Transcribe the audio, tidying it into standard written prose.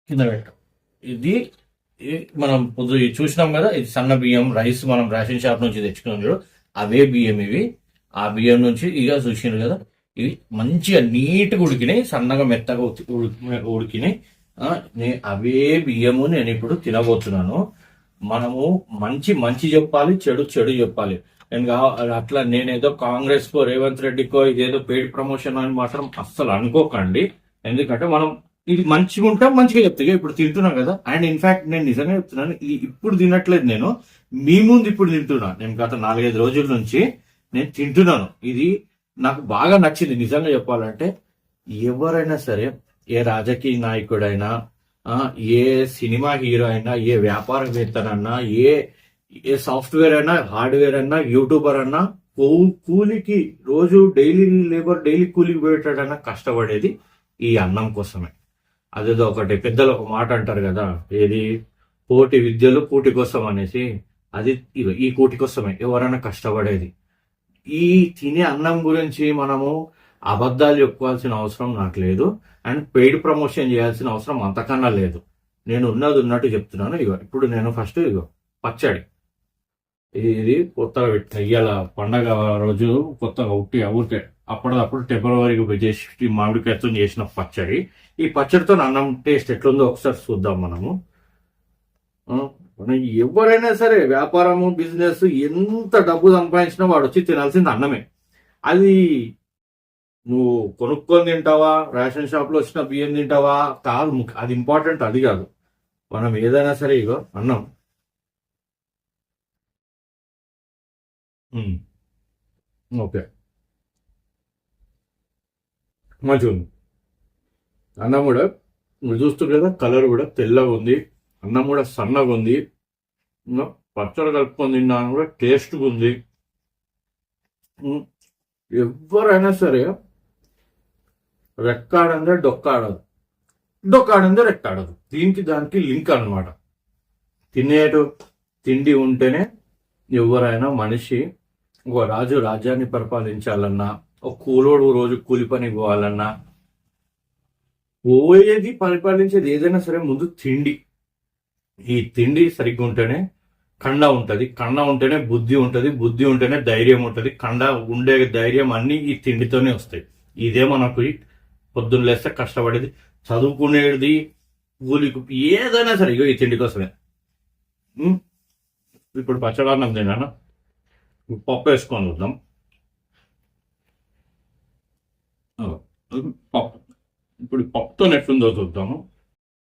కింద పెట్టాం. ఇది మనం చూసినాం కదా, ఇది సన్న బియ్యం రైస్ మనం రేషన్ షాప్ నుంచి తెచ్చుకున్నాం చూడు, అవే బియ్యం ఇవి. ఆ బియ్యం నుంచి ఇక చూసినారు కదా, ఇవి మంచిగా నీట్గా ఉడికినాయి, సన్నగా మెత్తగా ఉడికినాయి. అవే బియ్యము నేను ఇప్పుడు తినబోతున్నాను. మనము మంచి మంచి చెప్పాలి, చెడు చెడు చెప్పాలి. నేను అట్లా నేనేదో కాంగ్రెస్ కో రేవంత్ రెడ్డికో ఇదేదో పెయిడ్ ప్రమోషన్ అని మాత్రం అస్సలు అనుకోకండి. ఎందుకంటే మనం ఇది మంచిగా ఉంటాం, మంచిగా చెప్తా. ఇప్పుడు తింటున్నాం కదా, అండ్ ఇన్ఫాక్ట్ నేను నిజంగా చెప్తున్నాను, ఇది ఇప్పుడు తినట్లేదు, నేను మీ ముందు ఇప్పుడు తింటున్నా. నేను గత 4-5 రోజుల నుంచి నేను తింటున్నాను. ఇది నాకు బాగా నచ్చింది నిజంగా చెప్పాలంటే. ఎవరైనా సరే, ఏ రాజకీయ నాయకుడైనా, ఏ సినిమా హీరో అయినా, ఏ వ్యాపారవేత్తనన్నా, ఏ ఏ సాఫ్ట్వేర్ అయినా, హార్డ్వేర్ అయినా, యూట్యూబర్ అన్నా, కూలికి రోజు డైలీ లేబర్ డైలీ కూలికి పోయేటాడన్నా కష్టపడేది ఈ అన్నం కోసమే. అదేదో ఒకటి పెద్దలు ఒక మాట అంటారు కదా, ఏది కోటి విద్యలు కూటి కోసం అనేసి. అది ఈ కూటి కోసమే ఎవరైనా కష్టపడేది. ఈ తినే అన్నం గురించి మనము అబద్ధాలు చెప్పుకోవాల్సిన అవసరం నాకు లేదు, అండ్ పెయిడ్ ప్రమోషన్ చేయాల్సిన అవసరం అంతకన్నా లేదు. నేను ఉన్నది ఉన్నట్టు చెప్తున్నాను. ఇప్పుడు నేను ఫస్ట్ పచ్చడి, ఇది కొత్తగా పెట్టిన, ఇవాళ పండగ రోజు కొత్తగా ఊరికే అప్పటికప్పుడు టెంపరీగా చేసి మామిడికాయతో చేసిన పచ్చడి. ఈ పచ్చడితో అన్నం టేస్ట్ ఎట్లుందో ఒకసారి చూద్దాం మనము. ఎవరైనా సరే వ్యాపారము బిజినెస్ ఎంత డబ్బు సంపాదించినా వాడు వచ్చి తినాల్సింది అన్నమే. అది నువ్వు కొనుక్కొని తింటావా, రేషన్ షాప్ లో వచ్చిన బియ్యం తింటావా కాదు, అది ఇంపార్టెంట్, అది కాదు. మనం ఏదైనా సరే అన్నం ఓకే మంచిగా ఉంది. అన్నం కూడా మీరు చూస్తుంది కదా, కలర్ కూడా తెల్లగా ఉంది, అన్నం కూడా సన్నగా ఉంది, పచ్చడి కలుపుకొని తిన్నాను కూడా టేస్ట్గా ఉంది. ఎవరైనా సరే రెక్కాడందే డొక్కాడదు, డొక్కాడందే రెక్కాడదు. దీనికి దానికి లింక్ అనమాట. తిండి ఉంటేనే ఎవరైనా మనిషి, ఒక రాజు రాజ్యాన్ని పరిపాలించాలన్నా, ఒక కూలోడు రోజు కూలి పని పోవాలన్నా, పోయేది పరిపాలించేది ఏదైనా సరే ముందు తిండి. ఈ తిండి సరిగ్గా ఉంటేనే కండ ఉంటుంది, కండ ఉంటేనే బుద్ధి ఉంటుంది, బుద్ధి ఉంటేనే ధైర్యం ఉంటుంది. కండ ఉండే ధైర్యం అన్ని ఈ తిండితోనే వస్తాయి. ఇదే మనకు పొద్దున్న లేస్తే కష్టపడేది, చదువుకునేది, కూలికి, ఏదైనా సరే ఈ తిండి కోసమే. ఇప్పుడు పచ్చడాన్నం తిన్నాను, పప్పు వేసుకొని చూద్దాం. పప్పు ఇప్పుడు పప్పుతో ఎట్లుందో చూద్దాము.